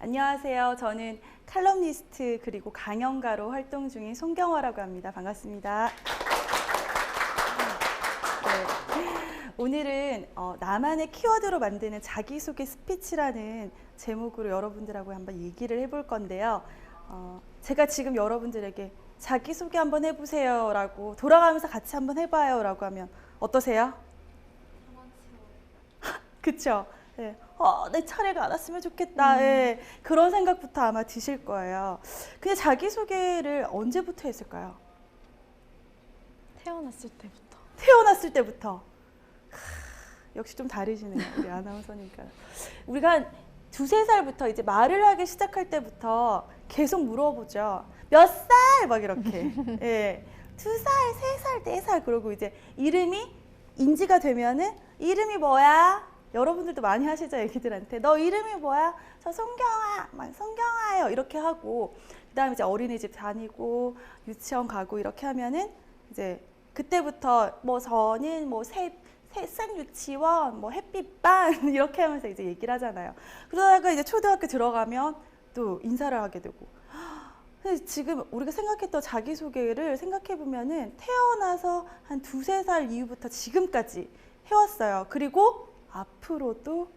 안녕하세요. 저는 칼럼니스트 그리고 강연가로 활동 중인 송경화라고 합니다. 반갑습니다. 네. 오늘은 나만의 키워드로 만드는 자기소개 스피치라는 제목으로 여러분들하고 한번 얘기를 해볼 건데요. 제가 지금 여러분들에게 자기소개 한번 해보세요 라고 돌아가면서 같이 한번 해봐요 라고 하면 어떠세요? 그쵸? 네. 내 차례가 안 왔으면 좋겠다. 네. 그런 생각부터 아마 드실 거예요. 근데 자기소개를 언제부터 했을까요? 태어났을 때부터. 태어났을 때부터. 역시 좀 다르시네요. 우리 아나운서니까. 우리가 한 2~3살부터 이제 말을 하기 시작할 때부터 계속 물어보죠. 몇 살? 막 이렇게. 예. 2살, 3살, 4살. 그러고 이제 이름이 인지가 되면은 이름이 뭐야? 여러분들도 많이 하시죠, 애기들한테. 너 이름이 뭐야? 저 송경아, 막 송경아예요. 이렇게 하고, 그 다음에 이제 어린이집 다니고, 유치원 가고, 이렇게 하면은, 이제, 그때부터, 저는 새싹 유치원, 햇빛반, 이렇게 하면서 이제 얘기를 하잖아요. 그러다가 이제 초등학교 들어가면 또 인사를 하게 되고. 근데 지금 우리가 생각했던 자기소개를 생각해보면은, 태어나서 한 2~3살 이후부터 지금까지 해왔어요. 그리고, 앞으로도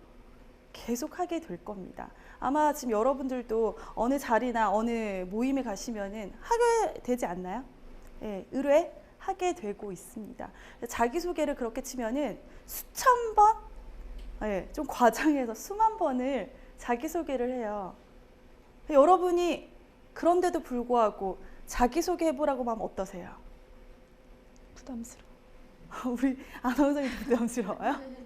계속 하게 될 겁니다. 아마 지금 여러분들도 어느 자리나 어느 모임에 가시면은 하게 되지 않나요? 예, 의뢰 하게 되고 있습니다. 자기소개를 그렇게 치면은 수천 번, 예, 좀 과장해서 수만 번을 자기소개를 해요. 여러분이 그런데도 불구하고 자기소개 해보라고 하면 어떠세요? 부담스러워. 우리 아나운서님 부담스러워요?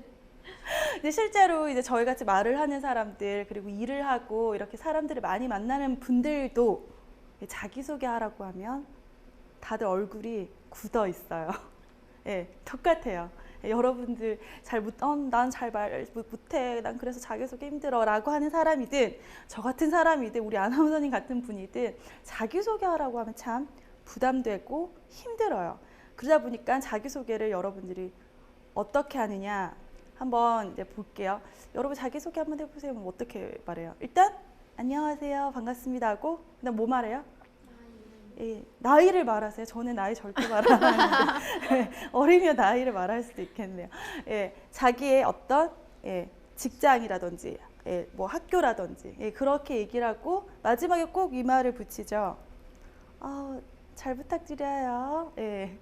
근데 실제로 이제 저희 같이 말을 하는 사람들 그리고 일을 하고 이렇게 사람들을 많이 만나는 분들도 자기소개 하라고 하면 다들 얼굴이 굳어 있어요. 예, 똑같아요. 여러분들 난 잘 말 못해. 난 그래서 자기소개 힘들어. 라고 하는 사람이든 저 같은 사람이든 우리 아나운서님 같은 분이든 자기소개 하라고 하면 참 부담되고 힘들어요. 그러다 보니까 자기소개를 여러분들이 어떻게 하느냐 한번 이제 볼게요. 여러분 자기소개 한번 해보세요. 그럼 어떻게 말해요? 일단 안녕하세요, 반갑습니다 하고 그다음 뭐 말해요? 예, 나이를 말하세요. 저는 나이 절대 말 안 하는데 어리면 나이를 말할 수도 있겠네요. 예, 자기의 어떤 직장이라든지 학교라든지 그렇게 얘기를 하고 마지막에 꼭 이 말을 붙이죠. 잘 부탁드려요. 예,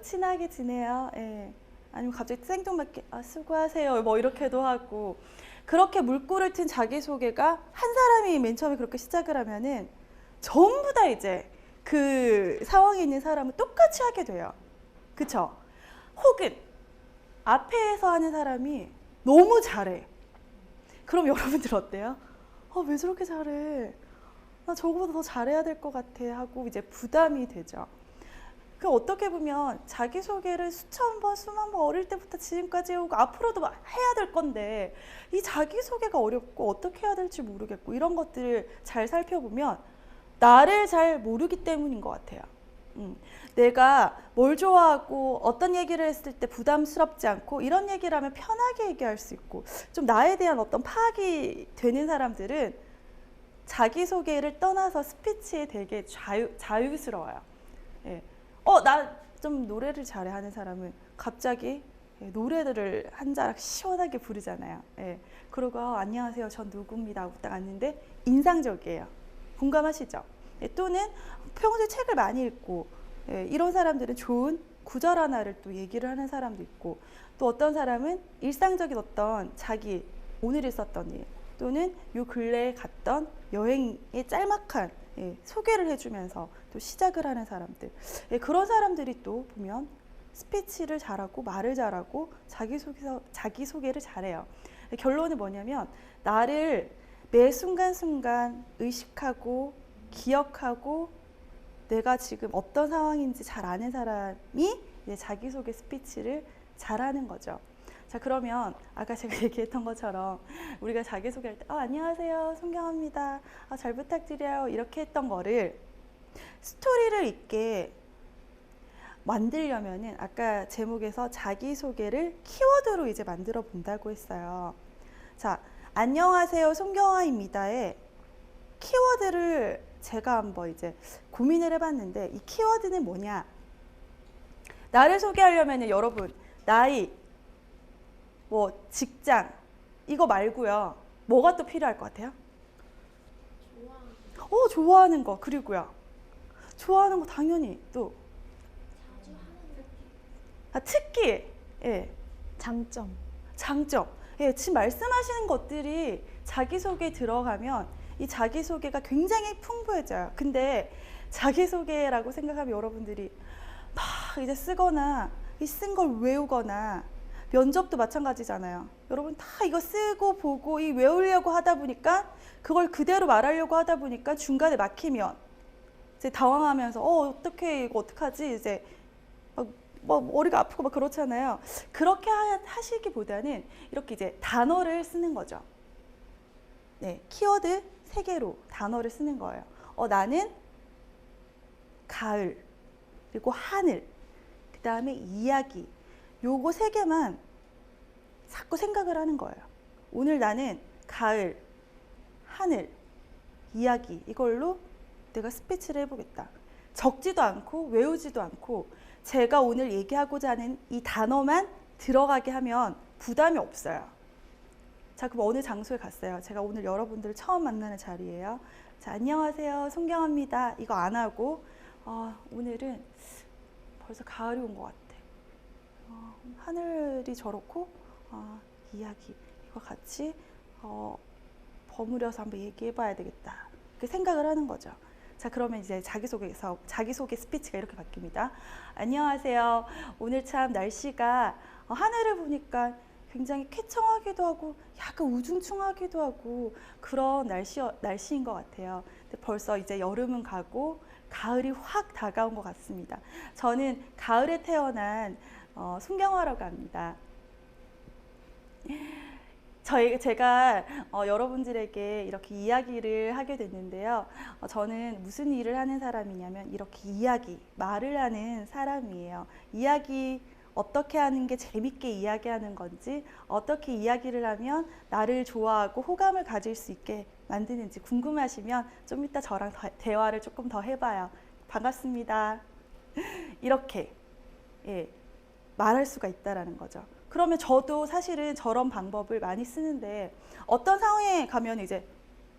친하게 지내요. 예. 아니면 갑자기 생뚱맞게 수고하세요 이렇게도 하고 그렇게 물꼬를 튼 자기소개가 한 사람이 맨 처음에 그렇게 시작을 하면은 전부 다 이제 그 상황에 있는 사람은 똑같이 하게 돼요. 그쵸? 혹은 앞에서 하는 사람이 너무 잘해. 그럼 여러분들 어때요? 왜 저렇게 잘해? 나 저거보다 더 잘해야 될 것 같아 하고 이제 부담이 되죠. 그 어떻게 보면 자기소개를 수천 번, 수만 번 어릴 때부터 지금까지 해오고 앞으로도 해야 될 건데 이 자기소개가 어렵고 어떻게 해야 될지 모르겠고 이런 것들을 잘 살펴보면 나를 잘 모르기 때문인 것 같아요. 내가 뭘 좋아하고 어떤 얘기를 했을 때 부담스럽지 않고 이런 얘기를 하면 편하게 얘기할 수 있고 좀 나에 대한 어떤 파악이 되는 사람들은 자기소개를 떠나서 스피치에 되게 자유스러워요. 예. 나 좀 노래를 잘해 하는 사람은 갑자기 노래들을 한 자락 시원하게 부르잖아요. 예. 그러고 안녕하세요, 전 누구입니다 하고 딱 왔는데 인상적이에요. 공감하시죠? 예. 또는 평소에 책을 많이 읽고 이런 사람들은 좋은 구절 하나를 또 얘기를 하는 사람도 있고 또 어떤 사람은 일상적인 어떤 자기 오늘 있었던 일 또는 요 근래에 갔던 여행의 짤막한 소개를 해주면서 또 시작을 하는 사람들 그런 사람들이 또 보면 스피치를 잘하고 말을 잘하고 자기소개를 잘해요. 결론은 뭐냐면 나를 매 순간순간 의식하고 기억하고 내가 지금 어떤 상황인지 잘 아는 사람이 자기소개 스피치를 잘하는 거죠. 자, 그러면 아까 제가 얘기했던 것처럼 우리가 자기소개할 때 안녕하세요, 송경화입니다. 잘 부탁드려요. 이렇게 했던 거를 스토리를 있게 만들려면은 아까 제목에서 자기소개를 키워드로 이제 만들어 본다고 했어요. 자, 안녕하세요, 송경화입니다에 키워드를 제가 한번 이제 고민을 해봤는데 이 키워드는 뭐냐? 나를 소개하려면 여러분 나이, 뭐 직장 이거 말고요. 뭐가 또 필요할 것 같아요? 좋아하는 거. 그리고요. 좋아하는 거 당연히 또 특기. 예. 장점. 장점. 예, 지금 말씀하시는 것들이 자기소개에 들어가면 이 자기소개가 굉장히 풍부해져요. 근데 자기소개라고 생각하면 여러분들이 막 이제 쓰거나 이 쓴 걸 외우거나 면접도 마찬가지잖아요. 여러분 다 이거 쓰고 보고 이 외우려고 하다 보니까 그걸 그대로 말하려고 하다 보니까 중간에 막히면 이제 당황하면서 어떻게 이거 어떡하지 이제 막 머리가 아프고 막 그렇잖아요. 그렇게 하시기보다는 이렇게 이제 단어를 쓰는 거죠. 네, 키워드 3개로 단어를 쓰는 거예요. 나는 가을, 그리고 하늘, 그 다음에 이야기. 요거 3개만 자꾸 생각을 하는 거예요. 오늘 나는 가을, 하늘, 이야기 이걸로 내가 스피치를 해보겠다. 적지도 않고 외우지도 않고 제가 오늘 얘기하고자 하는 이 단어만 들어가게 하면 부담이 없어요. 자, 그럼 어느 장소에 갔어요. 제가 오늘 여러분들을 처음 만나는 자리예요. 자, 안녕하세요. 송경아입니다. 이거 안 하고 오늘은 벌써 가을이 온 것 같아. 하늘이 저렇고 이야기 이거 같이 버무려서 한번 얘기해 봐야 되겠다. 그 생각을 하는 거죠. 자, 그러면 이제 자기소개 스피치가 이렇게 바뀝니다. 안녕하세요. 오늘 참 날씨가 하늘을 보니까 굉장히 쾌청하기도 하고 약간 우중충하기도 하고 그런 날씨인 것 같아요. 근데 벌써 이제 여름은 가고 가을이 확 다가온 것 같습니다. 저는 가을에 태어난 송경화라고 합니다. 제가 여러분들에게 이렇게 이야기를 하게 됐는데요. 저는 무슨 일을 하는 사람이냐면 이렇게 말을 하는 사람이에요. 이야기 어떻게 하는 게 재밌게 이야기하는 건지, 어떻게 이야기를 하면 나를 좋아하고 호감을 가질 수 있게 만드는지 궁금하시면 좀 이따 저랑 대화를 조금 더 해봐요. 반갑습니다. 이렇게 말할 수가 있다라는 거죠. 그러면 저도 사실은 저런 방법을 많이 쓰는데 어떤 상황에 가면 이제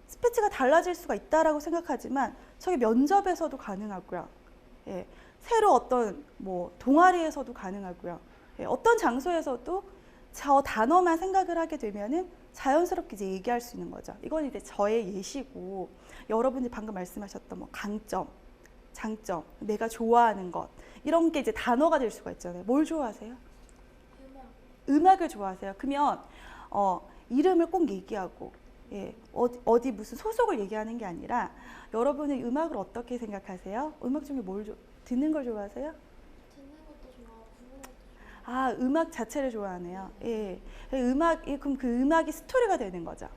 스피치가 달라질 수가 있다라고 생각하지만 저게 면접에서도 가능하고요. 새로 어떤 동아리에서도 가능하고요. 어떤 장소에서도 저 단어만 생각을 하게 되면은 자연스럽게 이제 얘기할 수 있는 거죠. 이건 이제 저의 예시고 여러분이 방금 말씀하셨던 강점, 장점, 내가 좋아하는 것 이런 게 이제 단어가 될 수가 있잖아요. 뭘 좋아하세요? 음악을 좋아하세요. 그러면 이름을 꼭 얘기하고 어디 무슨 소속을 얘기하는 게 아니라 여러분은 음악을 어떻게 생각하세요? 음악 중에 듣는 걸 좋아하세요? 듣는 것도 좋아하고 부르는 것도 좋아하고. 음악 자체를 좋아하네요. 그럼 그 음악이 스토리가 되는 거죠.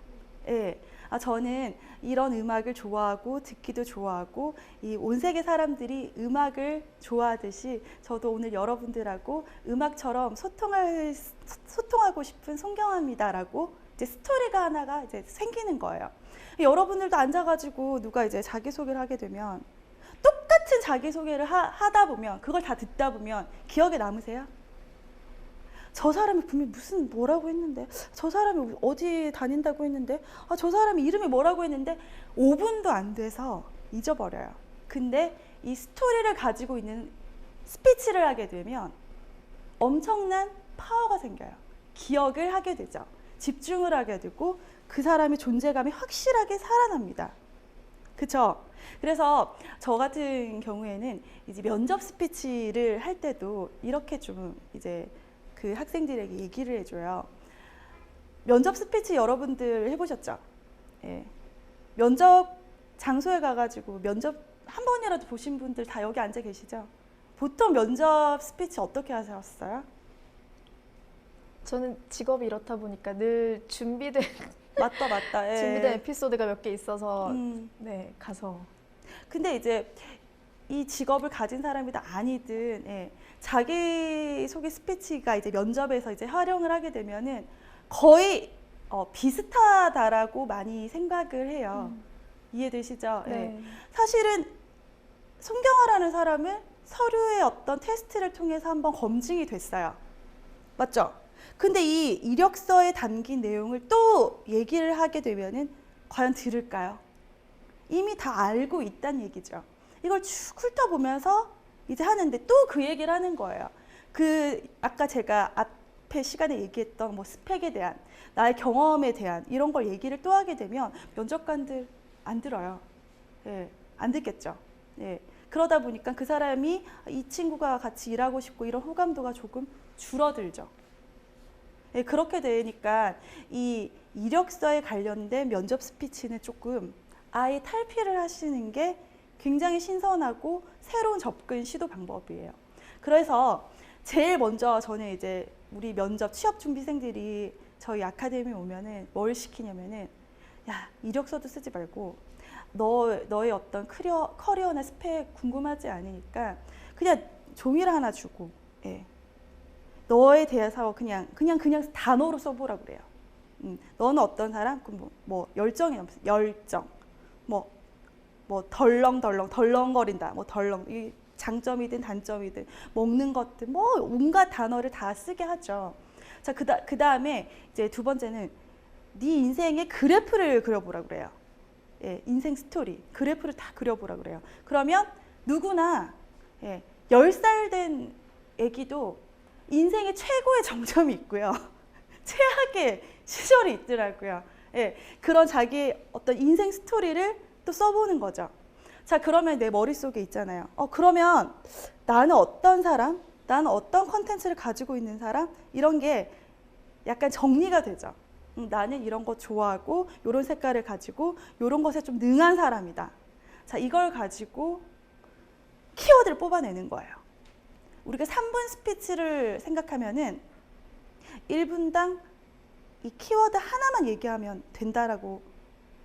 저는 이런 음악을 좋아하고 듣기도 좋아하고 이 온 세계 사람들이 음악을 좋아하듯이 저도 오늘 여러분들하고 음악처럼 소통하고 싶은 송경아입니다라고 이제 스토리가 하나가 이제 생기는 거예요. 여러분들도 앉아가지고 누가 이제 자기소개를 하게 되면 똑같은 자기소개를 하다 보면 그걸 다 듣다 보면 기억에 남으세요? 저 사람이 분명히 뭐라고 했는데 저 사람이 어디 다닌다고 했는데 저 사람이 이름이 뭐라고 했는데 5분도 안 돼서 잊어버려요. 근데 이 스토리를 가지고 있는 스피치를 하게 되면 엄청난 파워가 생겨요. 기억을 하게 되죠. 집중을 하게 되고 그 사람의 존재감이 확실하게 살아납니다. 그쵸? 그래서 저 같은 경우에는 이제 면접 스피치를 할 때도 이렇게 좀 이제 그 학생들에게 얘기를 해줘요. 면접 스피치 여러분들 해보셨죠? 면접 장소에 가가지고 면접 한 번이라도 보신 분들 다 여기 앉아 계시죠? 보통 면접 스피치 어떻게 하셨어요? 저는 직업이 이렇다 보니까 늘 준비된 맞다. 준비된 에피소드가 몇 개 있어서 가서. 근데 이제 이 직업을 가진 사람이든 아니든 자기소개 스피치가 이제 면접에서 이제 활용을 하게 되면은 거의 비슷하다라고 많이 생각을 해요. 이해되시죠? 네. 사실은 송경아라는 사람은 서류의 어떤 테스트를 통해서 한번 검증이 됐어요. 맞죠? 근데 이 이력서에 담긴 내용을 또 얘기를 하게 되면은 과연 들을까요? 이미 다 알고 있다는 얘기죠. 이걸 쭉 훑어보면서 이제 하는데 또 그 얘기를 하는 거예요. 아까 제가 앞에 시간에 얘기했던 뭐 스펙에 대한, 나의 경험에 대한 이런 걸 얘기를 또 하게 되면 면접관들 안 들어요. 예, 안 듣겠죠. 예. 그러다 보니까 그 사람이 이 친구가 같이 일하고 싶고 이런 호감도가 조금 줄어들죠. 예, 그렇게 되니까 이 이력서에 관련된 면접 스피치는 조금 아예 탈피를 하시는 게 굉장히 신선하고 새로운 접근 시도 방법이에요. 그래서 제일 먼저 저는 이제 우리 면접 취업 준비생들이 저희 아카데미에 오면은 뭘 시키냐면은, 야, 이력서도 쓰지 말고 너의 어떤 커리어나 스펙 궁금하지 않으니까 그냥 종이를 하나 주고, 예. 너에 대해서 그냥 단어로 써보라 그래요. 너는 어떤 사람? 뭐 열정이 넘쳐, 열정, 뭐 덜렁거린다, 뭐 이 장점이든 단점이든 먹는 것들, 뭐 온갖 단어를 다 쓰게 하죠. 자, 그 다음에 이제 두 번째는 네 인생의 그래프를 그려보라 그래요. 예, 인생 스토리, 그래프를 다 그려보라 그래요. 그러면 누구나 10살 된 애기도 인생의 최고의 정점이 있고요. 최악의 시절이 있더라고요. 예, 그런 자기의 어떤 인생 스토리를 또 써보는 거죠. 자, 그러면 내 머릿속에 있잖아요. 그러면 나는 어떤 사람? 나는 어떤 컨텐츠를 가지고 있는 사람? 이런 게 약간 정리가 되죠. 나는 이런 거 좋아하고 이런 색깔을 가지고 이런 것에 좀 능한 사람이다. 자, 이걸 가지고 키워드를 뽑아내는 거예요. 우리가 3분 스피치를 생각하면은 1분당 이 키워드 하나만 얘기하면 된다라고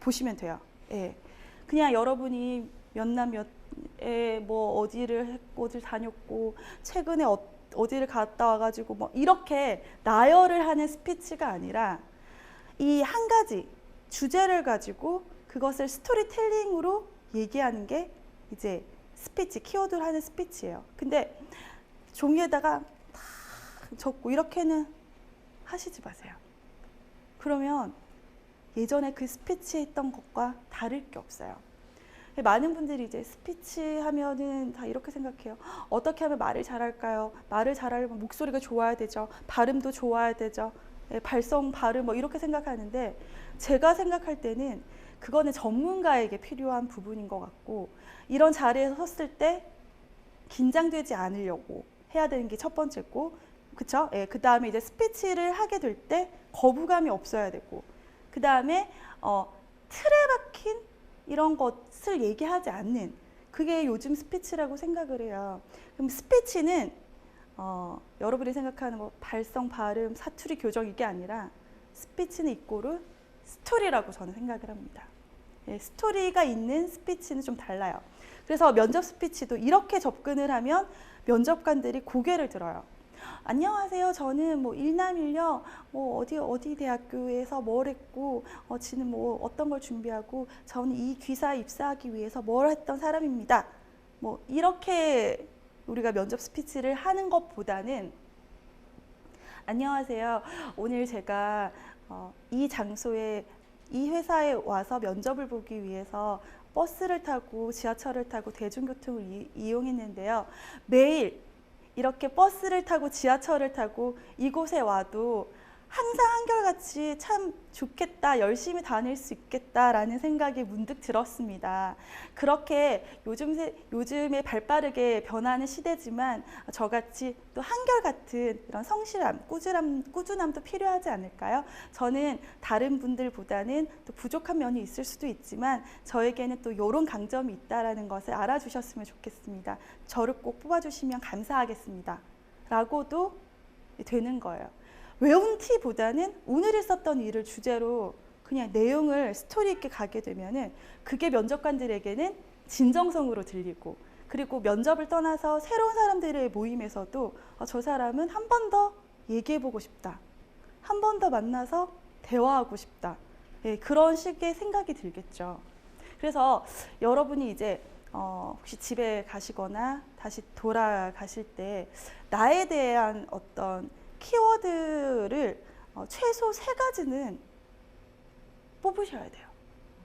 보시면 돼요. 예. 그냥 여러분이 몇남 몇에 뭐 어디를 했고 어디를 다녔고 최근에 어디를 갔다 와가지고 뭐 이렇게 나열을 하는 스피치가 아니라 이 한 가지 주제를 가지고 그것을 스토리텔링으로 얘기하는 게 이제 스피치, 키워드를 하는 스피치예요. 근데 종이에다가 다 적고 이렇게는 하시지 마세요. 그러면 예전에 그 스피치 했던 것과 다를 게 없어요. 많은 분들이 이제 스피치 하면은 다 이렇게 생각해요. 어떻게 하면 말을 잘할까요? 말을 잘하려면 목소리가 좋아야 되죠. 발음도 좋아야 되죠. 발성, 발음 뭐 이렇게 생각하는데, 제가 생각할 때는 그거는 전문가에게 필요한 부분인 것 같고, 이런 자리에서 섰을 때 긴장되지 않으려고 해야 되는 게 첫 번째고, 그쵸? 예, 그 다음에 이제 스피치를 하게 될 때 거부감이 없어야 되고, 그 다음에 틀에 박힌 이런 것을 얘기하지 않는, 그게 요즘 스피치라고 생각을 해요. 그럼 스피치는 여러분이 생각하는 뭐 발성, 발음, 사투리, 교정 이게 아니라 스피치는 이꼬르 스토리라고 저는 생각을 합니다. 예, 스토리가 있는 스피치는 좀 달라요. 그래서 면접 스피치도 이렇게 접근을 하면 면접관들이 고개를 들어요. 안녕하세요. 저는 뭐 일남일녀 뭐 어디 대학교에서 뭘 했고 지는 뭐 어떤 걸 준비하고 저는 이 귀사 입사하기 위해서 뭘 했던 사람입니다. 뭐 이렇게 우리가 면접 스피치를 하는 것보다는, 안녕하세요. 오늘 제가 이 장소에 이 회사에 와서 면접을 보기 위해서 버스를 타고 지하철을 타고 대중교통을 이용했는데요. 매일 이렇게 버스를 타고 지하철을 타고 이곳에 와도 항상 한결같이 참 좋겠다, 열심히 다닐 수 있겠다라는 생각이 문득 들었습니다. 그렇게 요즘에 발빠르게 변하는 시대지만 저같이 또 한결같은 이런 성실함, 꾸준함도 필요하지 않을까요? 저는 다른 분들보다는 또 부족한 면이 있을 수도 있지만 저에게는 또 이런 강점이 있다는 것을 알아주셨으면 좋겠습니다. 저를 꼭 뽑아주시면 감사하겠습니다. 라고도 되는 거예요. 외운 티보다는 오늘 있었던 일을 주제로 그냥 내용을 스토리 있게 가게 되면은 그게 면접관들에게는 진정성으로 들리고, 그리고 면접을 떠나서 새로운 사람들의 모임에서도 저 사람은 한 번 더 얘기해보고 싶다, 한 번 더 만나서 대화하고 싶다, 예, 그런 식의 생각이 들겠죠. 그래서 여러분이 이제 혹시 집에 가시거나 다시 돌아가실 때 나에 대한 어떤 키워드를 최소 3가지는 뽑으셔야 돼요.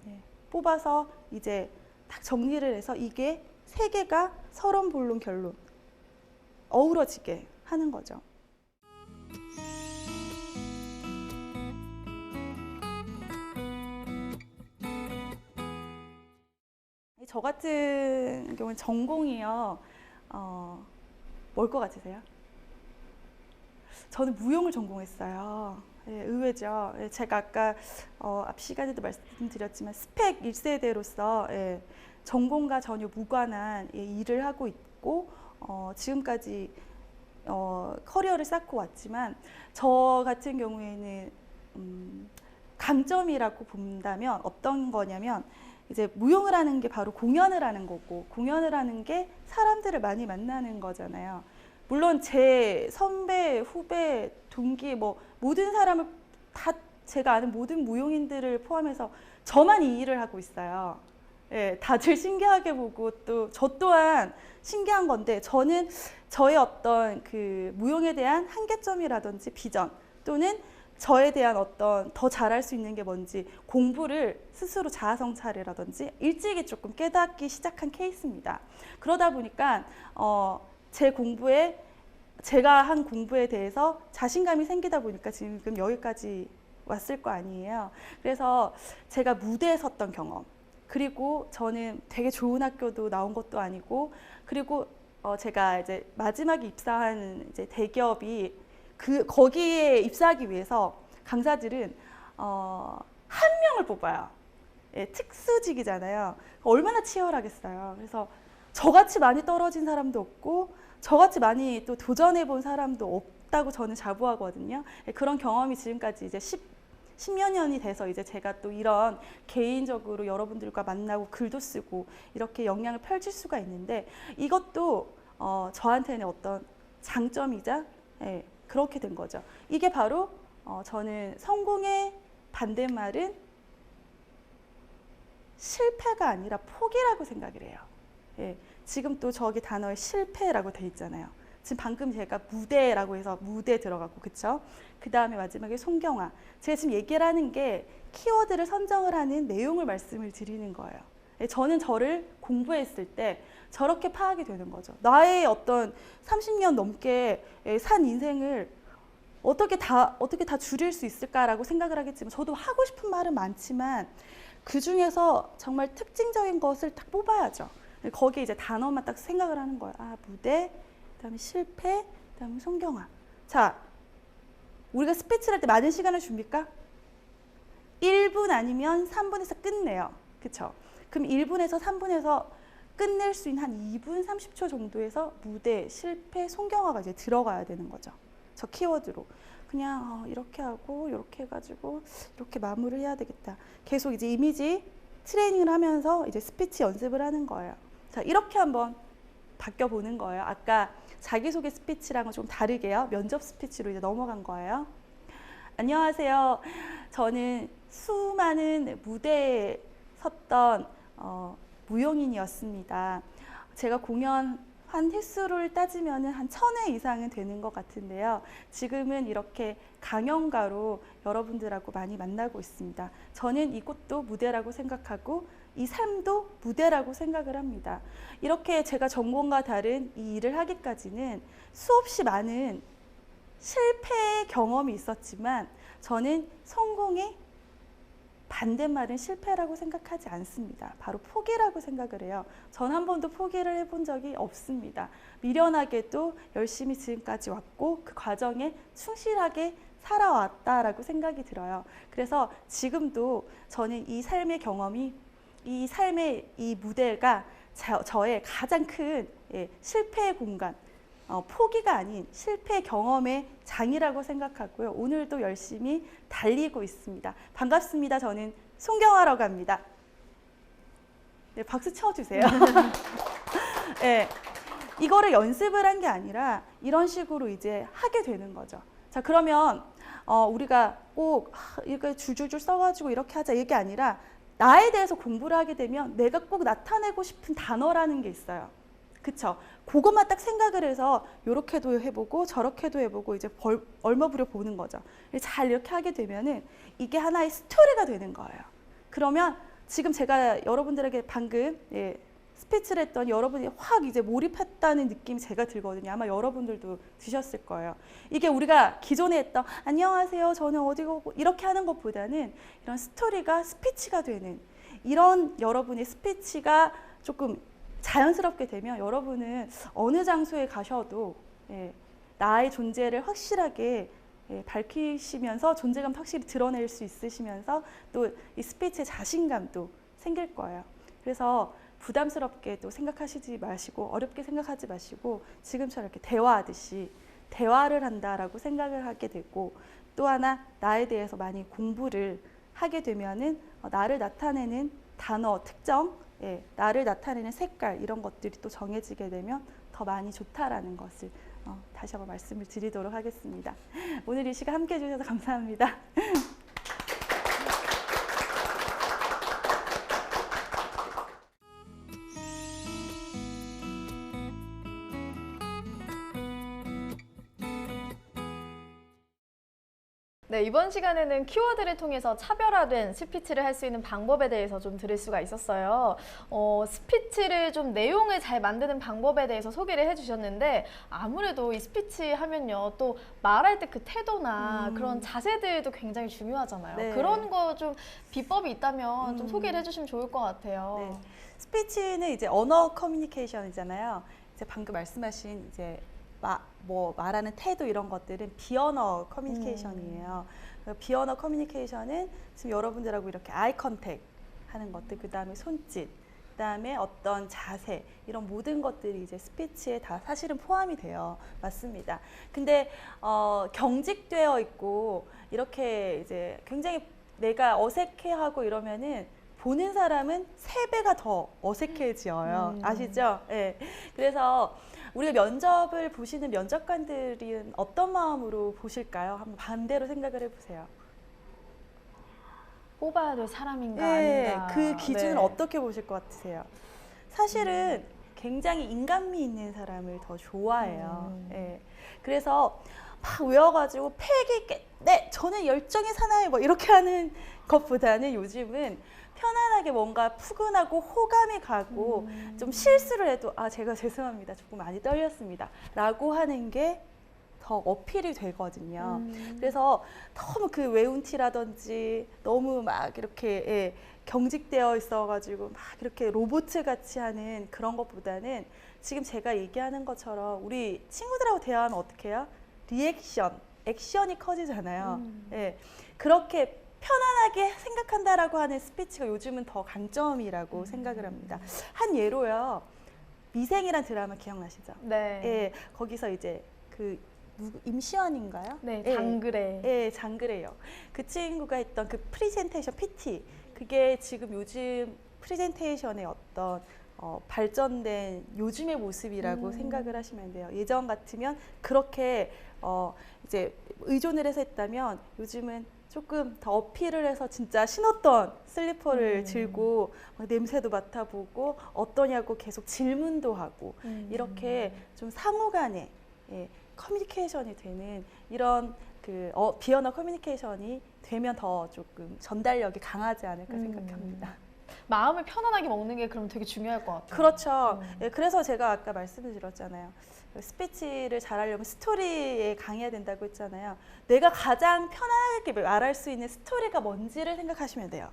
네. 뽑아서 이제 딱 정리를 해서 이게 3개가 서론, 본론, 결론 어우러지게 하는 거죠. 저 같은 경우는 전공이요. 뭘 것 같으세요? 저는 무용을 전공했어요. 예, 의외죠. 예, 제가 아까 앞 시간에도 말씀드렸지만 스펙 1세대로서 예, 전공과 전혀 무관한 예, 일을 하고 있고 지금까지 커리어를 쌓고 왔지만 저 같은 경우에는 강점이라고 본다면 어떤 거냐면 이제 무용을 하는 게 바로 공연을 하는 거고 공연을 하는 게 사람들을 많이 만나는 거잖아요. 물론 제 선배, 후배, 동기 뭐 모든 사람을 다 제가 아는 모든 무용인들을 포함해서 저만 이 일을 하고 있어요. 예, 다들 신기하게 보고 또 저 또한 신기한 건데 저는 저의 어떤 그 무용에 대한 한계점이라든지 비전 또는 저에 대한 어떤 더 잘할 수 있는 게 뭔지 공부를 스스로 자아성찰이라든지 일찍이 조금 깨닫기 시작한 케이스입니다. 그러다 보니까 제 공부에 제가 한 공부에 대해서 자신감이 생기다 보니까 지금 여기까지 왔을 거 아니에요. 그래서 제가 무대에 섰던 경험 그리고 저는 되게 좋은 학교도 나온 것도 아니고 그리고 제가 이제 마지막에 입사한 이제 대기업이 거기에 입사하기 위해서 강사들은 한 명을 뽑아요. 예, 특수직이잖아요. 얼마나 치열하겠어요. 그래서 저같이 많이 떨어진 사람도 없고 저같이 많이 또 도전해 본 사람도 없다고 저는 자부하거든요. 예, 그런 경험이 지금까지 이제 10여 년이 돼서 이제 제가 또 이런 개인적으로 여러분들과 만나고 글도 쓰고 이렇게 역량을 펼칠 수가 있는데 이것도 저한테는 어떤 장점이자 예, 그렇게 된 거죠. 이게 바로 저는 성공의 반대말은 실패가 아니라 포기라고 생각을 해요. 예, 지금 또 저기 단어에 실패라고 돼 있잖아요. 지금 방금 제가 무대라고 해서 무대 들어갔고 그쵸? 그 다음에 마지막에 송경화. 제가 지금 얘기를 하는 게 키워드를 선정을 하는 내용을 말씀을 드리는 거예요. 예, 저는 저를 공부했을 때 저렇게 파악이 되는 거죠. 나의 어떤 30년 넘게 산 인생을 어떻게 다 줄일 수 있을까라고 생각을 하겠지만 저도 하고 싶은 말은 많지만 그 중에서 정말 특징적인 것을 딱 뽑아야죠. 거기에 이제 단어만 딱 생각을 하는 거예요. 아, 무대, 그다음에 실패, 그다음에 송경화. 자, 우리가 스피치를 할 때 많은 시간을 줍니까? 1분 아니면 3분에서 끝내요. 그쵸? 그럼 1분에서 3분에서 끝낼 수 있는 한 2분 30초 정도에서 무대, 실패, 송경화가 이제 들어가야 되는 거죠. 저 키워드로. 그냥 이렇게 하고 이렇게 해가지고 이렇게 마무리를 해야 되겠다. 계속 이제 이미지 트레이닝을 하면서 이제 스피치 연습을 하는 거예요. 자, 이렇게 한번 바뀌어보는 거예요. 아까 자기소개 스피치랑은 좀 다르게요. 면접 스피치로 이제 넘어간 거예요. 안녕하세요. 저는 수많은 무대에 섰던 무용인이었습니다. 제가 공연한 횟수를 따지면 한 1000회 이상은 되는 것 같은데요. 지금은 이렇게 강연가로 여러분들하고 많이 만나고 있습니다. 저는 이곳도 무대라고 생각하고 이 삶도 무대라고 생각을 합니다. 이렇게 제가 전공과 다른 이 일을 하기까지는 수없이 많은 실패의 경험이 있었지만 저는 성공의 반대말은 실패라고 생각하지 않습니다. 바로 포기라고 생각을 해요. 전 한 번도 포기를 해본 적이 없습니다. 미련하게도 열심히 지금까지 왔고 그 과정에 충실하게 살아왔다라고 생각이 들어요. 그래서 지금도 저는 이 삶의 경험이 이 삶의 이 무대가 저의 가장 큰 실패의 공간, 포기가 아닌 실패 경험의 장이라고 생각하고요. 오늘도 열심히 달리고 있습니다. 반갑습니다. 저는 송경화라고 합니다. 네, 박수 쳐주세요. 네, 이거를 연습을 한 게 아니라 이런 식으로 이제 하게 되는 거죠. 자, 그러면 우리가 꼭 이렇게 줄줄줄 써가지고 이렇게 하자 이게 아니라 나에 대해서 공부를 하게 되면 내가 꼭 나타내고 싶은 단어라는 게 있어요. 그쵸? 그것만 딱 생각을 해서 요렇게도 해보고 저렇게도 해보고 이제 얼마부려 보는 거죠. 잘 이렇게 하게 되면은 이게 하나의 스토리가 되는 거예요. 그러면 지금 제가 여러분들에게 방금 스피치를 했더니 여러분이 확 이제 몰입했다는 느낌이 제가 들거든요. 아마 여러분들도 드셨을 거예요. 이게 우리가 기존에 했던 안녕하세요, 저는 어디고 이렇게 하는 것보다는 이런 스토리가 스피치가 되는 이런 여러분의 스피치가 조금 자연스럽게 되면 여러분은 어느 장소에 가셔도 나의 존재를 확실하게 밝히시면서 존재감도 확실히 드러낼 수 있으시면서 또 이 스피치의 자신감도 생길 거예요. 그래서 부담스럽게 또 생각하시지 마시고 어렵게 생각하지 마시고 지금처럼 이렇게 대화하듯이 대화를 한다라고 생각을 하게 되고 또 하나 나에 대해서 많이 공부를 하게 되면은 나를 나타내는 단어 특정, 나를 나타내는 색깔 이런 것들이 또 정해지게 되면 더 많이 좋다라는 것을 다시 한번 말씀을 드리도록 하겠습니다. 오늘 이 시간 함께 해주셔서 감사합니다. 네, 이번 시간에는 키워드를 통해서 차별화된 스피치를 할 수 있는 방법에 대해서 좀 들을 수가 있었어요. 스피치를 좀 내용을 잘 만드는 방법에 대해서 소개를 해주셨는데 아무래도 이 스피치 하면요 또 말할 때 그 태도나 그런 자세들도 굉장히 중요하잖아요. 네. 그런 거 좀 비법이 있다면 좀 소개를 해주시면 좋을 것 같아요. 네. 스피치는 이제 언어 커뮤니케이션이잖아요. 이제 방금 말씀하신 이제 말하는 태도 이런 것들은 비언어 커뮤니케이션이에요. 비언어 커뮤니케이션은 지금 여러분들하고 이렇게 아이 컨택 하는 것들, 그 다음에 손짓, 그 다음에 어떤 자세 이런 모든 것들이 이제 스피치에 다 사실은 포함이 돼요. 맞습니다. 근데 경직되어 있고 이렇게 이제 굉장히 내가 어색해하고 이러면은 보는 사람은 3배가 더 어색해져요. 아시죠? 네. 그래서 우리가 면접을 보시는 면접관들은 어떤 마음으로 보실까요? 한번 반대로 생각을 해보세요. 뽑아야 될 사람인가 네, 아닌가. 그 기준을 네. 어떻게 보실 것 같으세요? 사실은 굉장히 인간미 있는 사람을 더 좋아해요. 네. 그래서 막 외워가지고 패기 있게 네, 저는 열정의 사나이 뭐 이렇게 하는 것보다는 요즘은 편안하게 뭔가 푸근하고 호감이 가고 좀 실수를 해도 제가 죄송합니다. 조금 많이 떨렸습니다. 라고 하는 게 더 어필이 되거든요. 그래서 너무 그 외운 티라든지 너무 막 이렇게 경직되어 있어가지고 막 이렇게 로봇 같이 하는 그런 것보다는 지금 제가 얘기하는 것처럼 우리 친구들하고 대화하면 어떻게 해요? 리액션, 액션이 커지잖아요. 그렇게 편안하게 생각한다라고 하는 스피치가 요즘은 더 강점이라고 생각을 합니다. 한 예로요. 미생이란 드라마 기억나시죠? 네. 거기서 이제 그 임시완인가요? 네, 장그래. 예, 장그래요. 그 친구가 했던 그 프레젠테이션 PT 그게 지금 요즘 프레젠테이션의 어떤 발전된 요즘의 모습이라고 생각을 하시면 돼요. 예전 같으면 그렇게 이제 의존을 해서 했다면 요즘은 조금 더 어필을 해서 진짜 신었던 슬리퍼를 들고 막 냄새도 맡아보고 어떠냐고 계속 질문도 하고 이렇게 좀 상호 간에 커뮤니케이션이 되는 이런 그 비언어 커뮤니케이션이 되면 더 조금 전달력이 강하지 않을까 생각합니다. 마음을 편안하게 먹는 게 그럼 되게 중요할 것 같아요. 그렇죠. 그래서 제가 아까 말씀을 드렸잖아요. 스피치를 잘하려면 스토리에 강해야 된다고 했잖아요. 내가 가장 편안하게 말할 수 있는 스토리가 뭔지를 생각하시면 돼요.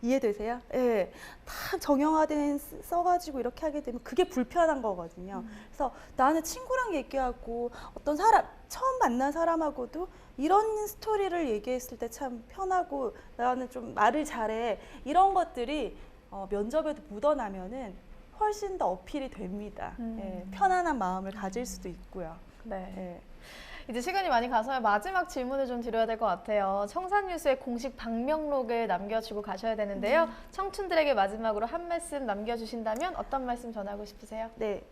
이해되세요? 예. 딱 정형화된 써가지고 이렇게 하게 되면 그게 불편한 거거든요. 그래서 나는 친구랑 얘기하고 어떤 사람, 처음 만난 사람하고도 이런 스토리를 얘기했을 때 참 편하고 나는 좀 말을 잘해. 이런 것들이 면접에도 묻어나면은 훨씬 더 어필이 됩니다. 예. 편안한 마음을 가질 수도 있고요. 네. 예. 이제 시간이 많이 가서요. 마지막 질문을 좀 드려야 될 것 같아요. 청산뉴스의 공식 방명록을 남겨주고 가셔야 되는데요. 청춘들에게 마지막으로 한 말씀 남겨주신다면 어떤 말씀 전하고 싶으세요? 네.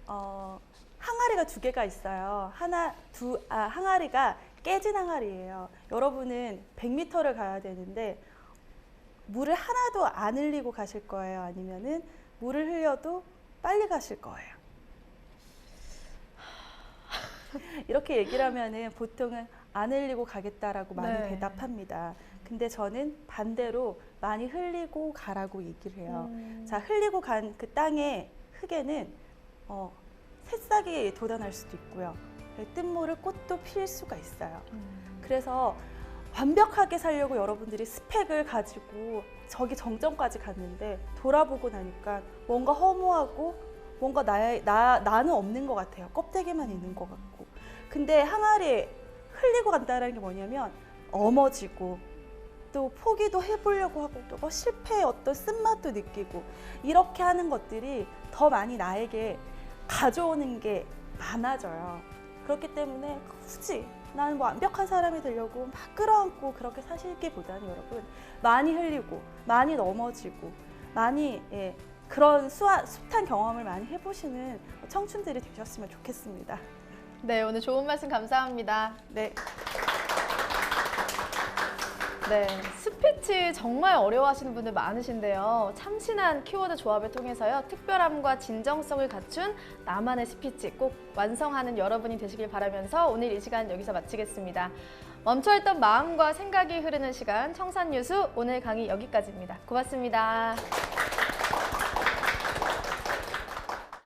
항아리가 2개가 있어요. 항아리가 깨진 항아리예요. 여러분은 100m를 가야 되는데 물을 하나도 안 흘리고 가실 거예요? 아니면은 물을 흘려도 빨리 가실 거예요? 이렇게 얘기를 하면은 보통은 안 흘리고 가겠다라고 많이 네. 대답합니다. 근데 저는 반대로 많이 흘리고 가라고 얘기를 해요. 자, 흘리고 간 그 땅의 흙에는 새싹이 돋아날 수도 있고요. 뜬모를 꽃도 필 수가 있어요. 그래서 완벽하게 살려고 여러분들이 스펙을 가지고 저기 정점까지 갔는데 돌아보고 나니까 뭔가 허무하고 뭔가 나는 없는 것 같아요. 껍데기만 있는 것 같고. 근데 항아리에 흘리고 간다는 게 뭐냐면 엄어지고 또 포기도 해보려고 하고 또 실패의 어떤 쓴맛도 느끼고 이렇게 하는 것들이 더 많이 나에게 가져오는 게 많아져요. 그렇기 때문에 굳이 나는 뭐 완벽한 사람이 되려고 막 끌어안고 그렇게 사시기보다는 여러분 많이 흘리고 많이 넘어지고 많이 그런 숱한 경험을 많이 해보시는 청춘들이 되셨으면 좋겠습니다. 네, 오늘 좋은 말씀 감사합니다. 네. 네, 스피치 정말 어려워하시는 분들 많으신데요. 참신한 키워드 조합을 통해서요. 특별함과 진정성을 갖춘 나만의 스피치 꼭 완성하는 여러분이 되시길 바라면서 오늘 이 시간 여기서 마치겠습니다. 멈춰있던 마음과 생각이 흐르는 시간 청산유수 오늘 강의 여기까지입니다. 고맙습니다.